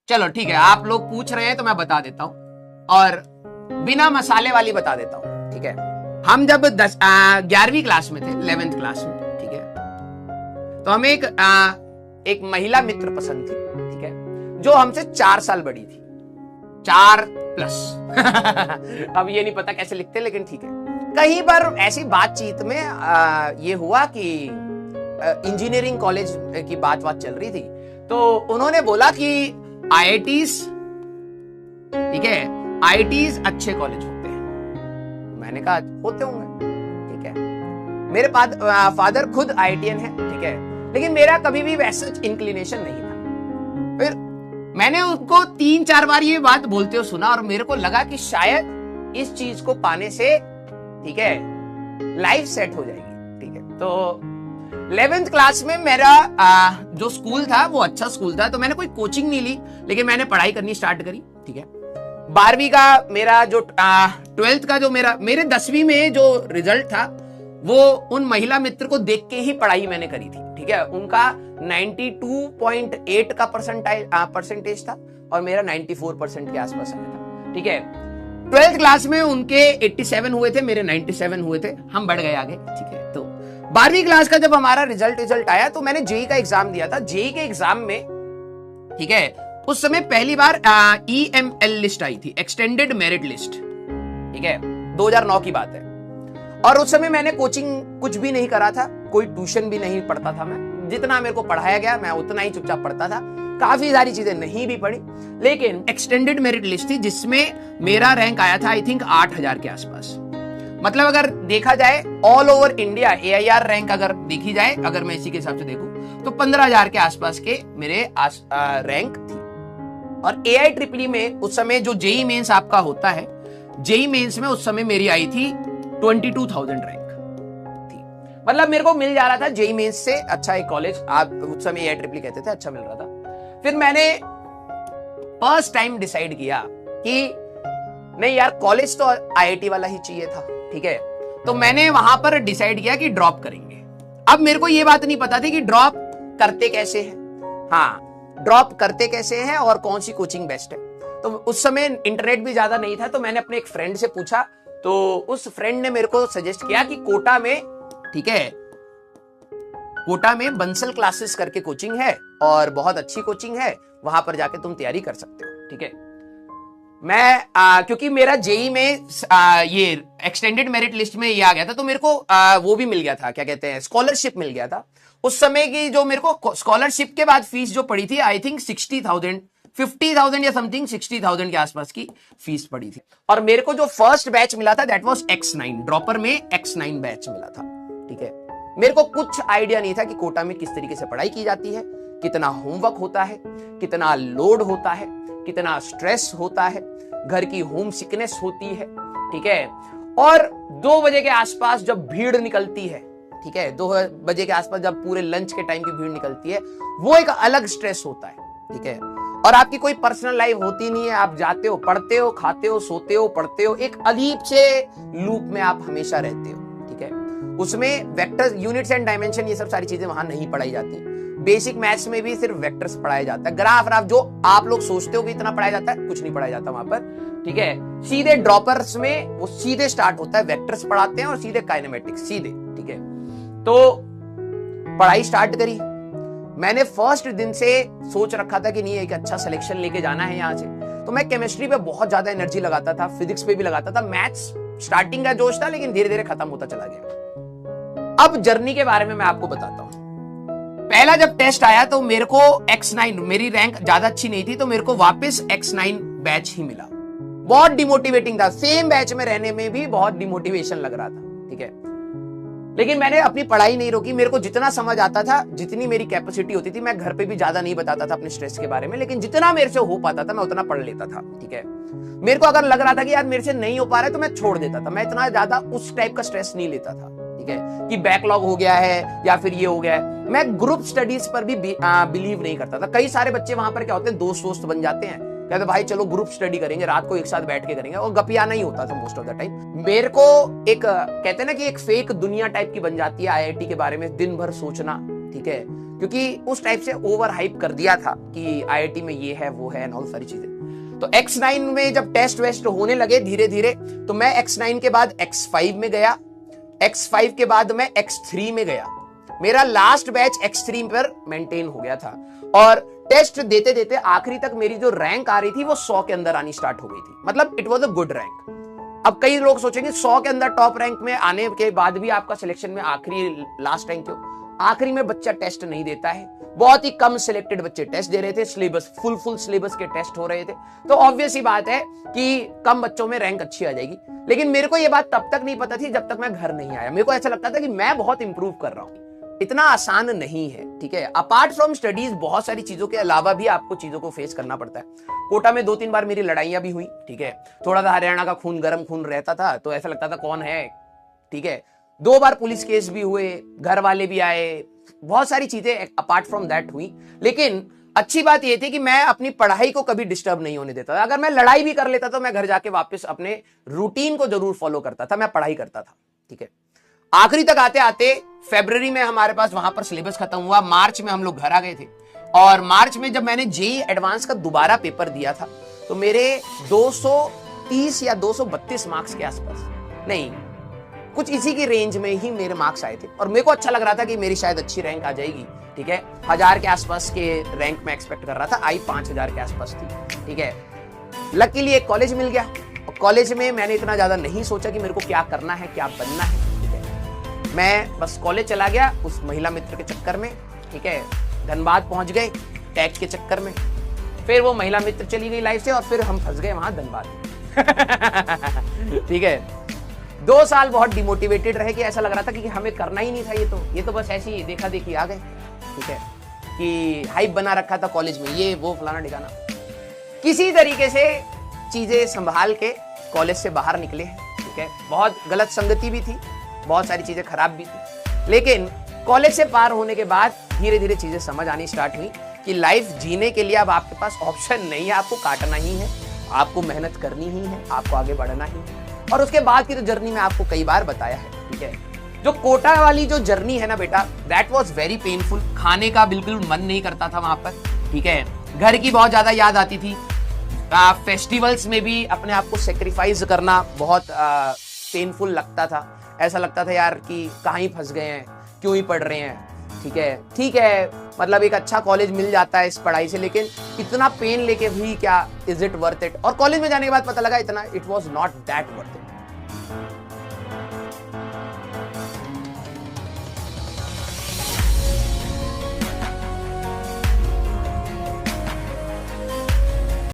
चलो ठीक है, आप लोग पूछ रहे हैं तो मैं बता देता हूं, और बिना मसाले वाली बता देता हूं। ठीक है, हम जब 11वीं क्लास में थे, 11th क्लास में, ठीक है, तो हमें एक महिला मित्र पसंद थी, ठीक है, जो हमसे 4 साल बड़ी थी, 4+। अब ये नहीं पता कैसे लिखते, लेकिन ठीक है। कहीं पर ऐसी बातचीत में ये हुआ कि इंजीनियरिंग कॉलेज की बात चल रही थी, तो उन्होंने बोला कि IITs, ठीक है, IITs अच्छे कॉलेज होते हैं। मैंने कहा होते होंगे, ठीक है। मेरे फादर खुद IITian है, ठीक है, लेकिन मेरा कभी भी वैसा इंक्लिनेशन नहीं था। फिर मैंने उनको 3-4 बार ये बात बोलते हुए सुना, और मेरे को लगा कि शायद इस चीज को पाने से, ठीक है, लाइफ सेट हो जाएगी, ठीक है। तो 11th क्लास में मेरा जो स्कूल था वो अच्छा स्कूल था, तो मैंने कोई कोचिंग नहीं ली, लेकिन मैंने पढ़ाई करनी स्टार्ट करी, ठीक है। 12वीं का मेरा जो 12th का जो मेरे 10वीं में जो रिजल्ट था, वो उन महिला मित्र को देख के ही पढ़ाई मैंने करी थी, ठीक है। उनका 92.8 का परसेंटेज था, और मेरा 94% के आसपास आया था, ठीक है। 12th क्लास में उनके 87 हुए थे, मेरे 97 हुए थे, हम बढ़ गए आगे, ठीक है। तो 12वीं क्लास का जब हमारा रिजल्ट आया, तो मैंने जेई का एग्जाम दिया था। जेई के एग्जाम में, ठीक है, उस समय पहली बार EML लिस्ट आई थी, एक्सटेंडेड मेरिट लिस्ट, ठीक है, 2009 की बात है। और उस समय मैंने कोचिंग कुछ भी नहीं करा था, कोई ट्यूशन भी नहीं पढ़ता था मैं, जितना मेरे को पढ़ाया गया मैं उतना ही चुपचाप पढ़ता था, काफी सारी चीजें नहीं भी पढ़ी। लेकिन एक्सटेंडेड मेरिट लिस्ट थी, जिसमें मेरा रैंक आया था आई थिंक 8000 के आसपास। मतलब अगर देखा जाए all over India AIR rank अगर देखी जाए, अगर मैं इसी के हिसाब से देखूं, तो 15000 के आसपास के मेरे रैंक थी। और AIEEE में उस समय जो जेई मेंस आपका होता है, जेई मेंस में उस समय मेरी आई थी 22,000 रैंक थी। मतलब मेरे को मिल जा रहा था जेई मेंस से अच्छा एक कॉलेज, आप उस समय AIEEE कहते थे, अच्छा मिल रहा था। फिर मैंने फर्स्ट टाइम डिसाइड किया कि नहीं यार, कॉलेज तो IIT वाला ही चाहिए था, ठीक है। तो मैंने वहां पर डिसाइड किया कि ड्रॉप करेंगे। अब मेरे को यह बात नहीं पता थी कि ड्रॉप करते कैसे हैं, हाँ, ड्रॉप करते कैसे हैं और कौन सी कोचिंग बेस्ट है। तो उस समय इंटरनेट भी ज्यादा नहीं था, तो मैंने अपने एक फ्रेंड से पूछा, तो उस फ्रेंड ने मेरे को सजेस्ट किया कि कोटा में, ठीक है, कोटा में बंसल क्लासेस करके कोचिंग है, और बहुत अच्छी कोचिंग है, वहां पर जाके तुम तैयारी कर सकते हो, ठीक है। मैं क्योंकि मेरा जेई में ये एक्सटेंडेड मेरिट लिस्ट में ये आ गया था, तो मेरे को वो भी मिल गया था, क्या कहते हैं, स्कॉलरशिप मिल गया था। उस समय की जो मेरे को स्कॉलरशिप के बाद फीस जो पड़ी थी, आई थिंक 60,000, 50,000 या समथिंग 60,000 के आसपास की फीस पड़ी थी। और मेरे को जो फर्स्ट बैच मिला था, दैट वाज X9, ड्रॉपर में X9 बैच मिला था, ठीक है। मेरे को कुछ आइडिया नहीं था कि कोटा में किस तरीके से पढ़ाई की जाती है, कितना होमवर्क होता है, कितना लोड होता है, कितना स्ट्रेस होता है, घर की होम सिकनेस होती है, ठीक है। और 2 बजे के आसपास जब भीड़ निकलती है, ठीक है, 2 बजे के आसपास जब पूरे लंच के टाइम की भीड़ निकलती है, वो एक अलग स्ट्रेस होता है, ठीक है। और आपकी कोई पर्सनल लाइफ होती नहीं है, आप जाते हो, पढ़ते हो, खाते हो, सोते हो, पढ़ते हो, एक अजीब से लूप में आप हमेशा रहते हो, ठीक है। उसमें वेक्टर्स, यूनिट्स एंड डायमेंशन, ये सब सारी चीजें वहां नहीं पढ़ाई जाती। बेसिक मैथ्स में भी सिर्फ वेक्टर्स पढ़ाया जाता है, ग्राफ जो आप लोग सोचते हो कि इतना पढ़ाया जाता है, कुछ नहीं पढ़ाया जाता वहां पर, ठीक है। सीधे ड्रॉपर्स में वो सीधे स्टार्ट होता है, वेक्टर्स पढ़ाते हैं और सीधे काइनेमेटिक्स, सीधे, ठीक है। तो पढ़ाई स्टार्ट करी। मैंने फर्स्ट दिन से सोच रखा था कि नहीं, एक अच्छा सिलेक्शन लेके जाना है यहां से। तो मैं केमिस्ट्री पे बहुत ज्यादा एनर्जी लगाता था, फिजिक्स पे भी लगाता था, मैथ्स स्टार्टिंग का जोश था, लेकिन धीरे धीरे खत्म होता चला गया। अब जर्नी के बारे में मैं आपको बताता हूं। पहला जब टेस्ट आया तो मेरे को X9, मेरी रैंक ज्यादा अच्छी नहीं थी, तो मेरे को वापस X9 बैच ही मिला। बहुत डिमोटिवेटिंग था, सेम बैच में रहने में भी बहुत डिमोटिवेशन लग रहा था, ठीक है। लेकिन मैंने अपनी पढ़ाई नहीं रोकी। मेरे को जितना समझ आता था, जितनी मेरी कैपेसिटी होती थी, मैं घर पे भी ज्यादा नहीं बताता था अपने स्ट्रेस के बारे में, लेकिन जितना मेरे से हो पाता था मैं उतना पढ़ लेता था, ठीक है। मेरे को अगर लग रहा था कि यार मेरे से नहीं हो पा रहा है, तो मैं छोड़ देता था। मैं इतना ज्यादा उस टाइप का स्ट्रेस नहीं लेता था, ठीक है, कि बैकलॉग हो गया है या फिर ये हो गया है। मैं ग्रुप स्टडीज पर भी बिलीव नहीं करता था। कई सारे बच्चे वहां पर क्या होते हैं, दोस्त बन जाते हैं, कहते भाई चलो ग्रुप स्टडी करेंगे, रात को एक साथ बैठ के करेंगे, और गपियाना ही होता था मोस्ट ऑफ द टाइम। मेरे को एक कहते हैं ना कि एक फेक दुनिया टाइप की बन जाती है IIT के बारे में दिन भर सोचना, ठीक है, क्योंकि उस टाइप से ओवर हाइप कर दिया था कि आईआईटी में ये है वो है एंड ऑल सारी चीजें। तो X9 में जब टेस्ट वेस्ट होने लगे धीरे धीरे, तो मैं X9 के बाद X5 में गया, X5 के बाद मैं X3 में गया। मेरा लास्ट बैच X3 पर मेंटेन हो गया था और टेस्ट देते देते आखिरी तक मेरी जो रैंक आ रही थी वो 100 के अंदर आनी स्टार्ट हो गई थी। मतलब it was a good rank. अब कई लोग सोचेंगे 100 के अंदर टॉप रैंक में आने के बाद भी आपका सिलेक्शन में आखिरी लास्ट रैंक क्यों? आखिरी में बच्चा टेस्ट नहीं देता है, बहुत ही कम सिलेक्टेड बच्चे टेस्ट दे रहे थे, सिलेबस फुल सिलेबस के टेस्ट हो रहे थे, तो ऑब्वियस ही बात है कि कम बच्चों में रैंक अच्छी आ जाएगी। लेकिन मेरे को यह बात तब तक नहीं पता थी जब तक मैं घर नहीं आया। मेरे को ऐसा लगता था कि मैं बहुत इंप्रूव कर रहा हूं। इतना आसान नहीं है, ठीक है। अपार्ट फ्रॉम स्टडीज बहुत सारी चीजों के अलावा भी आपको चीजों को फेस करना पड़ता है। कोटा में 2-3 बार मेरी लड़ाइयां भी हुई, ठीक है। थोड़ा सा हरियाणा का खून गर्म खून रहता था, तो ऐसा लगता था कौन है, ठीक है। 2 बार पुलिस केस भी हुए, घर वाले भी आए, बहुत सारी चीजें अपार्ट फ्रॉम दैट हुई। लेकिन अच्छी बात यह थी कि मैं अपनी पढ़ाई को कभी डिस्टर्ब नहीं होने देता था। अगर मैं लड़ाई भी कर लेता तो मैं घर जाके वापस अपने रूटीन को जरूर फॉलो करता था, मैं पढ़ाई करता था, ठीक है। आखिरी तक आते आते फरवरी में हमारे पास वहां पर सिलेबस खत्म हुआ, मार्च में हम लोग घर आ गए थे। और मार्च में जब मैंने जेईई एडवांस का दोबारा पेपर दिया था तो मेरे 230 या 232 मार्क्स के आसपास, नहीं कुछ इसी की रेंज में ही मेरे मार्क्स आए थे। और मेरे को अच्छा लग रहा था कि मेरी शायद अच्छी रैंक आ जाएगी, ठीक है। 1000 के आसपास के रैंक में एक्सपेक्ट कर रहा था, आई 5000 के आसपास थी, ठीक है। लकीली एक कॉलेज मिल गया और कॉलेज में मैंने इतना ज्यादा नहीं सोचा कि मेरे को क्या करना है, क्या बनना है, ठीक है। मैं बस कॉलेज चला गया उस महिला मित्र के चक्कर में, ठीक है। धनबाद पहुंच गए टैग के चक्कर में, फिर वो महिला मित्र चली गई लाइफ से और फिर हम फंस गए वहां धनबाद। ठीक है। 2 साल बहुत डिमोटिवेटेड रहे कि ऐसा लग रहा था कि हमें करना ही नहीं था, ये तो बस ऐसी देखा देखी आ गए, ठीक है। कि हाइप बना रखा था कॉलेज में, ये वो फलाना ठिकाना। किसी तरीके से चीजें संभाल के कॉलेज से बाहर निकले, ठीक है। बहुत गलत संगति भी थी, बहुत सारी चीजें खराब भी थी, लेकिन कॉलेज से पार होने के बाद धीरे धीरे चीजें समझ आनी स्टार्ट हुई कि लाइफ जीने के लिए अब आपके पास ऑप्शन नहीं है, आपको काटना ही है, आपको मेहनत करनी ही है, आपको आगे बढ़ना ही है। और उसके बाद की तो जर्नी में आपको कई बार बताया है, ठीक है। जो कोटा वाली जो जर्नी है ना बेटा, दैट वाज वेरी पेनफुल। खाने का बिल्कुल मन नहीं करता था वहां पर, ठीक है। घर की बहुत ज्यादा याद आती थी। फेस्टिवल्स में भी अपने आप को सेक्रीफाइस करना बहुत पेनफुल लगता था। ऐसा लगता था यार कि कहाँ ही फंस गए हैं, क्यों ही पढ़ रहे हैं, ठीक है। मतलब एक अच्छा कॉलेज मिल जाता है इस पढ़ाई से, लेकिन इतना पेन लेके भी क्या इज इट वर्थ इट। और कॉलेज में जाने के बाद पता लगा इतना it was not that worth